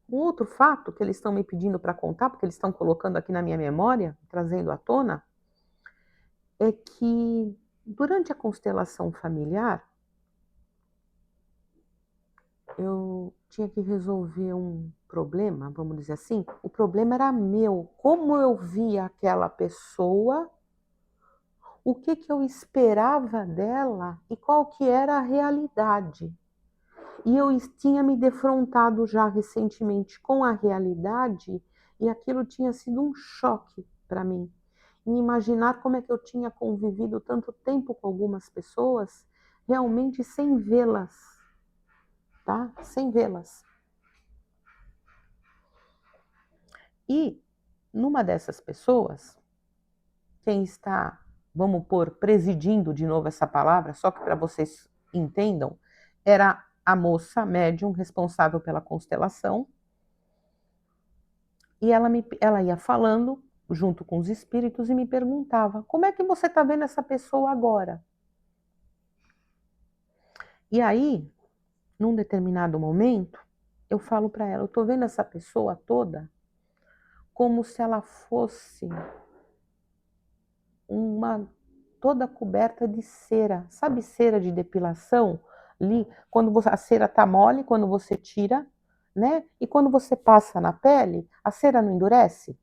Um outro fato que eles estão me pedindo para contar, porque eles estão colocando aqui na minha memória, trazendo à tona, é que durante a constelação familiar, eu tinha que resolver um problema, vamos dizer assim. O problema era meu, como eu via aquela pessoa, o que eu esperava dela e qual que era a realidade. E eu tinha me defrontado já recentemente com a realidade e aquilo tinha sido um choque para mim. Em imaginar como é que eu tinha convivido tanto tempo com algumas pessoas, realmente sem vê-las, tá? Sem vê-las. E numa dessas pessoas, quem está, vamos pôr, presidindo de novo essa palavra, só que para vocês entendam, era a moça médium responsável pela constelação. E ela ia falando junto com os espíritos e me perguntava: como é que você está vendo essa pessoa agora? E aí, num determinado momento, eu falo para ela: eu estou vendo essa pessoa toda como se ela fosse uma toda coberta de cera. Sabe cera de depilação? Ali, quando a cera está mole, quando você tira, né? E quando você passa na pele, a cera não endurece?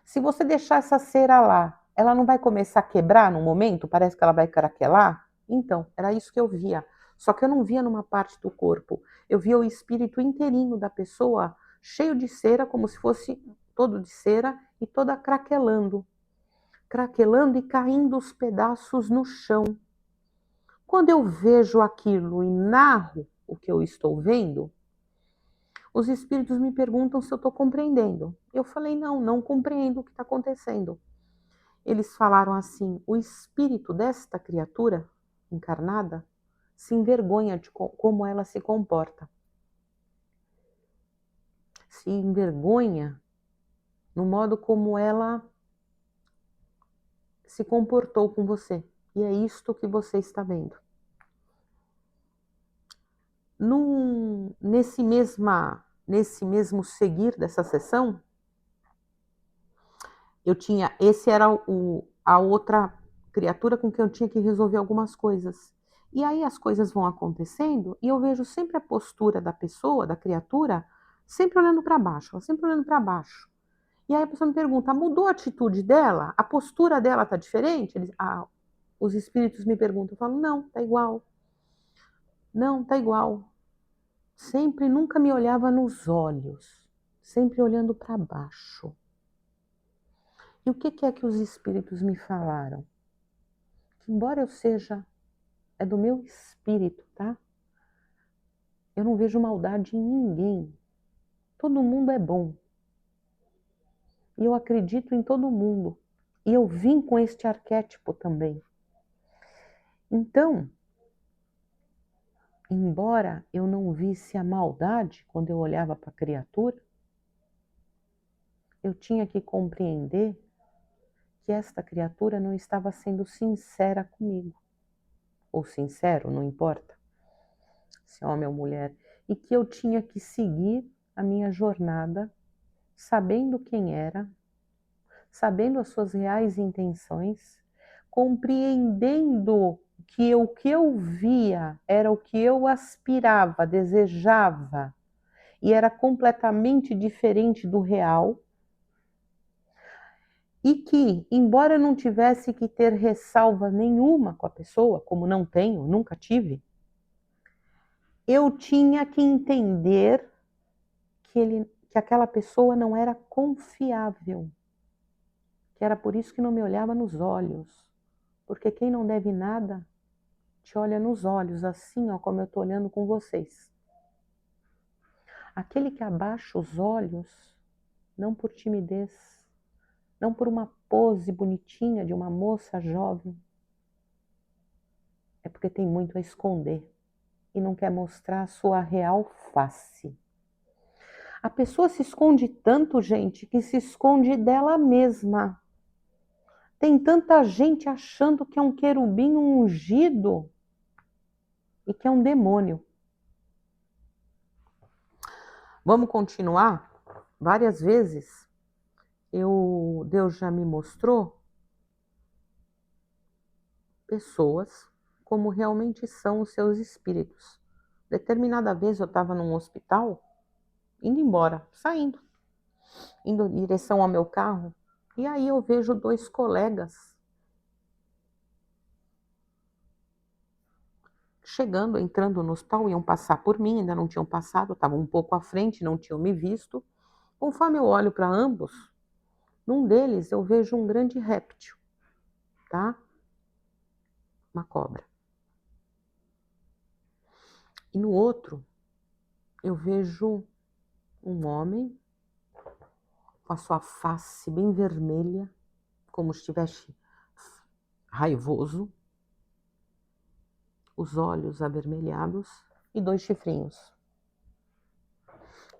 Se você deixar essa cera lá, ela não vai começar a quebrar num momento? Parece que ela vai craquelar? Então, era isso que eu via. Só que eu não via numa parte do corpo. Eu via o espírito inteirinho da pessoa, cheio de cera, como se fosse todo de cera e toda craquelando. Craquelando e caindo os pedaços no chão. Quando eu vejo aquilo e narro o que eu estou vendo, os espíritos me perguntam se eu estou compreendendo. Eu falei, não, não compreendo o que está acontecendo. Eles falaram assim: o espírito desta criatura encarnada se envergonha de como ela se comporta. Se envergonha no modo como ela se comportou com você. E é isto que você está vendo. Nesse mesmo seguir dessa sessão, esse era a outra criatura com quem eu tinha que resolver algumas coisas. E aí as coisas vão acontecendo e eu vejo sempre a postura da pessoa, da criatura, sempre olhando para baixo, ela sempre olhando para baixo. E aí a pessoa me pergunta: mudou a atitude dela? A postura dela está diferente? Os espíritos me perguntam, eu falo: não, tá igual. Não, tá igual. Sempre, nunca me olhava nos olhos, sempre olhando para baixo. E o que é que os espíritos me falaram? Que embora eu seja, é do meu espírito, tá? Eu não vejo maldade em ninguém. Todo mundo é bom. E eu acredito em todo mundo. E eu vim com este arquétipo também. Então, embora eu não visse a maldade quando eu olhava para a criatura, eu tinha que compreender que esta criatura não estava sendo sincera comigo. Ou sincero, não importa se é homem ou mulher. E que eu tinha que seguir a minha jornada sabendo quem era, sabendo as suas reais intenções, compreendendo que o que eu via era o que eu aspirava, desejava, e era completamente diferente do real, e que, embora eu não tivesse que ter ressalva nenhuma com a pessoa, como não tenho, nunca tive, eu tinha que entender que aquela pessoa não era confiável, que era por isso que não me olhava nos olhos, porque quem não deve nada te olha nos olhos, assim, ó, como eu estou olhando com vocês. Aquele que abaixa os olhos, não por timidez, não por uma pose bonitinha de uma moça jovem, é porque tem muito a esconder e não quer mostrar a sua real face. A pessoa se esconde tanto, gente, que se esconde dela mesma. Tem tanta gente achando que é um querubim ungido e que é um demônio. Vamos continuar? Várias vezes Deus já me mostrou pessoas como realmente são os seus espíritos. Determinada vez eu estava num hospital, indo embora, saindo, indo em direção ao meu carro, e aí eu vejo 2 colegas chegando, entrando no hospital, iam passar por mim, ainda não tinham passado, estavam um pouco à frente, não tinham me visto. Conforme eu olho para ambos, num deles eu vejo um grande réptil, tá? Uma cobra. E no outro, eu vejo um homem com a sua face bem vermelha, como se estivesse raivoso, os olhos avermelhados e 2 chifrinhos.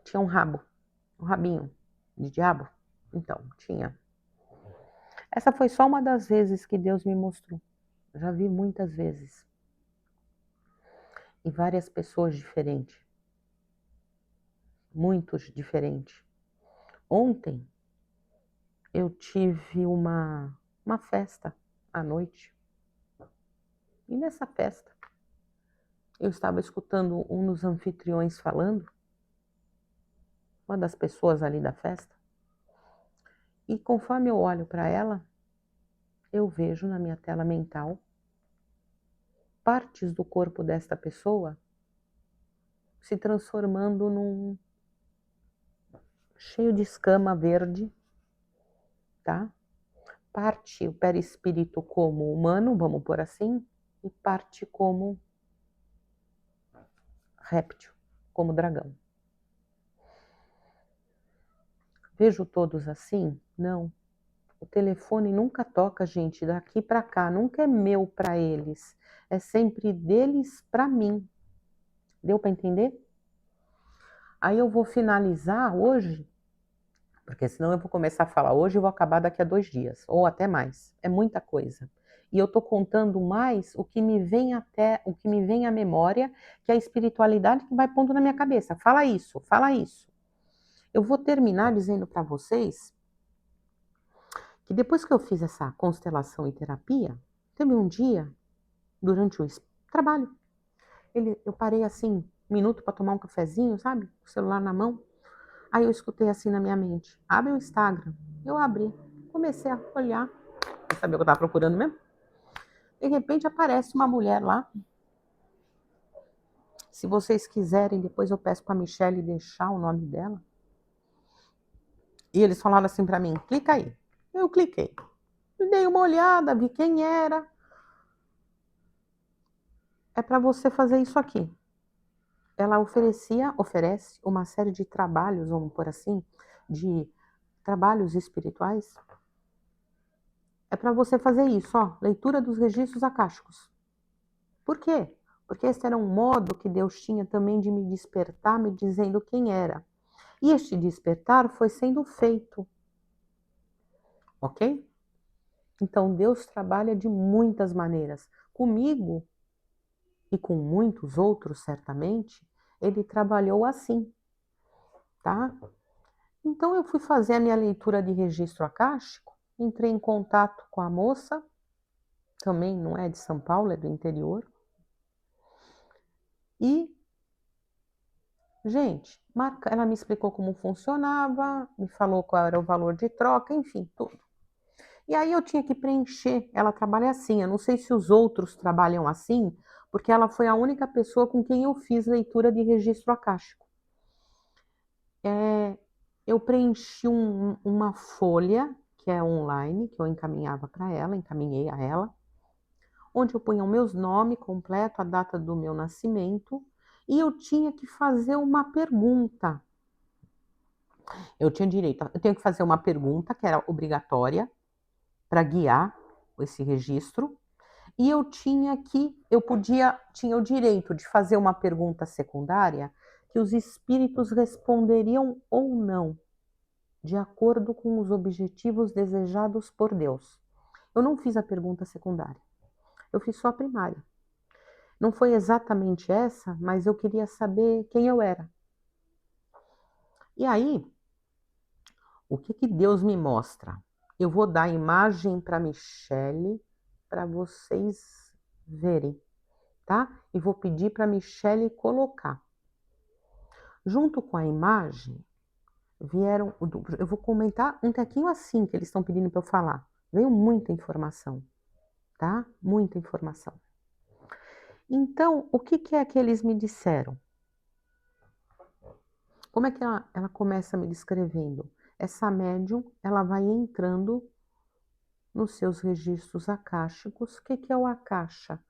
Tinha um rabo, um rabinho de diabo. Então, tinha Essa foi só uma das vezes que Deus me mostrou. Eu já vi muitas vezes. E várias pessoas diferentes. Muitos diferentes. Ontem eu tive uma festa à noite. E nessa festa eu estava escutando um dos anfitriões falando, uma das pessoas ali da festa. E conforme eu olho para ela, eu vejo na minha tela mental partes do corpo desta pessoa se transformando num cheio de escama verde, tá? Parte o perispírito como humano, vamos por assim, e parte como réptil, como dragão. Vejo todos assim? Não. O telefone nunca toca, gente, daqui para cá, nunca é meu para eles, é sempre deles para mim. Deu para entender? Aí eu vou finalizar hoje, porque senão eu vou começar a falar hoje e vou acabar daqui a 2 dias, ou até mais. É muita coisa. E eu estou contando mais o que me vem à memória, que é a espiritualidade que vai pondo na minha cabeça. Fala isso, fala isso. Eu vou terminar dizendo para vocês que depois que eu fiz essa constelação e terapia, teve um dia, durante o trabalho, eu parei assim, 1 minuto para tomar um cafezinho, sabe? O celular na mão. Aí eu escutei assim na minha mente, abre o Instagram. Eu abri, comecei a olhar, pra saber o que eu estava procurando mesmo. De repente aparece uma mulher lá. Se vocês quiserem, depois eu peço para a Michelle deixar o nome dela. E eles falaram assim para mim, clica aí. Eu cliquei. Dei uma olhada, vi quem era. É para você fazer isso aqui. Ela oferece uma série de trabalhos, vamos por assim, de trabalhos espirituais. É para você fazer isso, ó, leitura dos registros akáshicos. Por quê? Porque esse era um modo que Deus tinha também de me despertar, me dizendo quem era. E este despertar foi sendo feito. Ok? Então Deus trabalha de muitas maneiras. Comigo e com muitos outros, certamente, ele trabalhou assim, tá? Então eu fui fazer a minha leitura de registro akáshico, entrei em contato com a moça, também não é de São Paulo, é do interior. E, gente, ela me explicou como funcionava, me falou qual era o valor de troca, enfim, tudo. E aí eu tinha que preencher, ela trabalha assim, eu não sei se os outros trabalham assim, porque ela foi a única pessoa com quem eu fiz leitura de registro akáshico. Eu preenchi uma folha, que é online, que eu encaminhava para ela, encaminhei a ela, onde eu punha o meu nome completo, a data do meu nascimento, e eu tinha que fazer uma pergunta. Eu tenho que fazer uma pergunta, que era obrigatória, para guiar esse registro, e tinha o direito de fazer uma pergunta secundária, que os espíritos responderiam ou não, de acordo com os objetivos desejados por Deus. Eu não fiz a pergunta secundária, eu fiz só a primária. Não foi exatamente essa, mas eu queria saber quem eu era. E aí, o que Deus me mostra? Eu vou dar a imagem para Michelle para vocês verem, tá? E vou pedir para Michelle colocar. Junto com a imagem, eu vou comentar um tequinho assim que eles estão pedindo para eu falar. Veio muita informação, tá? Muita informação. Então, o que é que eles me disseram? Como é que ela começa me descrevendo? Essa médium, ela vai entrando nos seus registros akáshicos. O que é o akasha?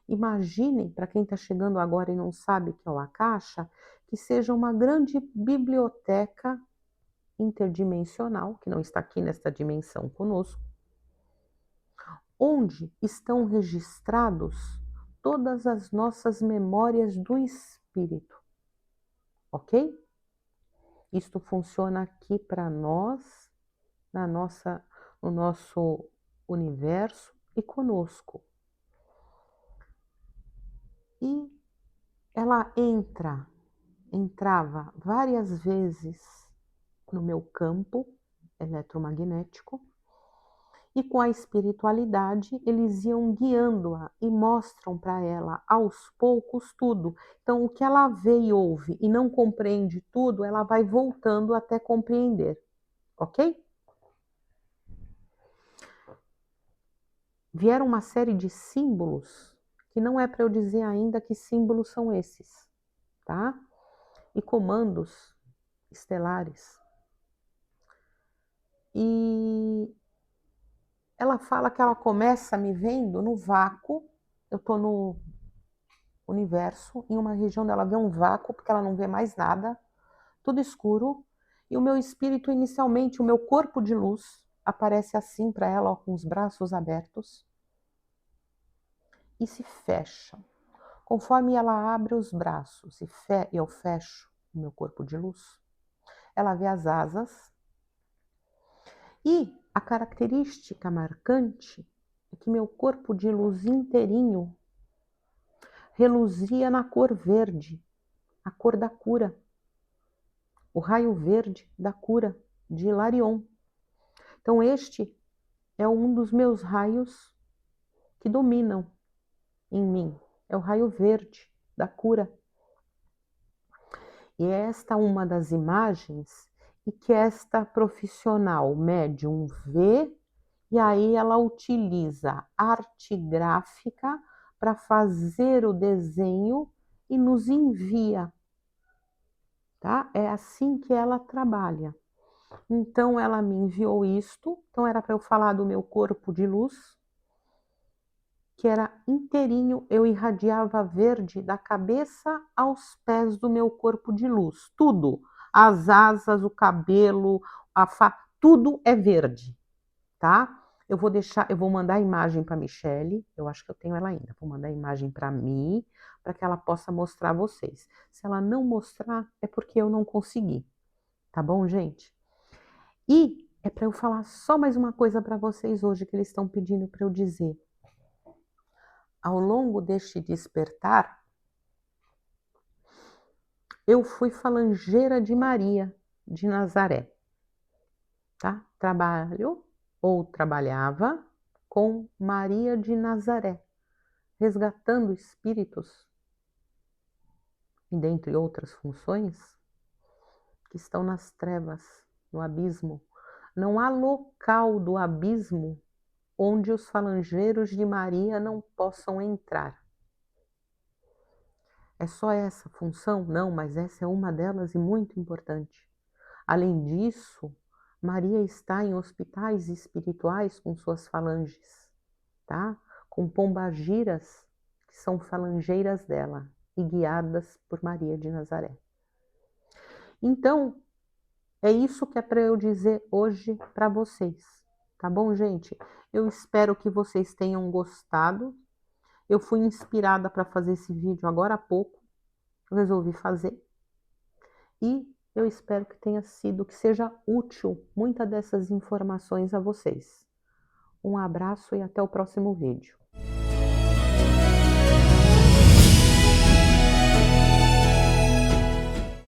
Imaginem, para quem está chegando agora e não sabe o que é o akasha, que seja uma grande biblioteca interdimensional, que não está aqui nesta dimensão conosco, onde estão registrados todas as nossas memórias do espírito. Ok? Isto funciona aqui para nós, no nosso universo e conosco. E ela entrava várias vezes no meu campo eletromagnético, e com a espiritualidade eles iam guiando-a e mostram para ela aos poucos tudo. Então o que ela vê e ouve e não compreende tudo, ela vai voltando até compreender, ok? Vieram uma série de símbolos que não é para eu dizer ainda que símbolos são esses, tá? E comandos estelares. E ela fala que ela começa me vendo no vácuo. Eu estou no universo, em uma região dela vê um vácuo, porque ela não vê mais nada, tudo escuro, e o meu espírito, inicialmente, o meu corpo de luz, aparece assim para ela, ó, com os braços abertos, e se fecha. Conforme ela abre os braços e eu fecho o meu corpo de luz, ela vê as asas, e a característica marcante é que meu corpo de luz inteirinho reluzia na cor verde, a cor da cura, o raio verde da cura de Hilarion. Então este é um dos meus raios que dominam em mim, é o raio verde da cura. E é esta uma das imagens e que esta profissional médium vê, e aí ela utiliza arte gráfica para fazer o desenho e nos envia, tá? É assim que ela trabalha. Então ela me enviou isto, então era para eu falar do meu corpo de luz, que era inteirinho, eu irradiava verde da cabeça aos pés do meu corpo de luz, tudo, as asas, o cabelo, tudo é verde, tá? Eu vou mandar a imagem para a Michele, eu acho que eu tenho ela ainda, vou mandar a imagem para mim, para que ela possa mostrar a vocês. Se ela não mostrar, é porque eu não consegui, tá bom, gente? E é para eu falar só mais uma coisa para vocês hoje que eles estão pedindo para eu dizer. Ao longo deste despertar, eu fui falangeira de Maria de Nazaré, tá? Trabalhava com Maria de Nazaré, resgatando espíritos, e dentre outras funções, que estão nas trevas, no abismo. Não há local do abismo onde os falangeiros de Maria não possam entrar. É só essa função? Não, mas essa é uma delas e muito importante. Além disso, Maria está em hospitais espirituais com suas falanges, tá? Com pombagiras, que são falangeiras dela e guiadas por Maria de Nazaré. Então, é isso que é para eu dizer hoje para vocês, tá bom, gente? Eu espero que vocês tenham gostado. Eu fui inspirada para fazer esse vídeo agora há pouco, eu resolvi fazer. E eu espero que seja útil muitas dessas informações a vocês. Um abraço e até o próximo vídeo.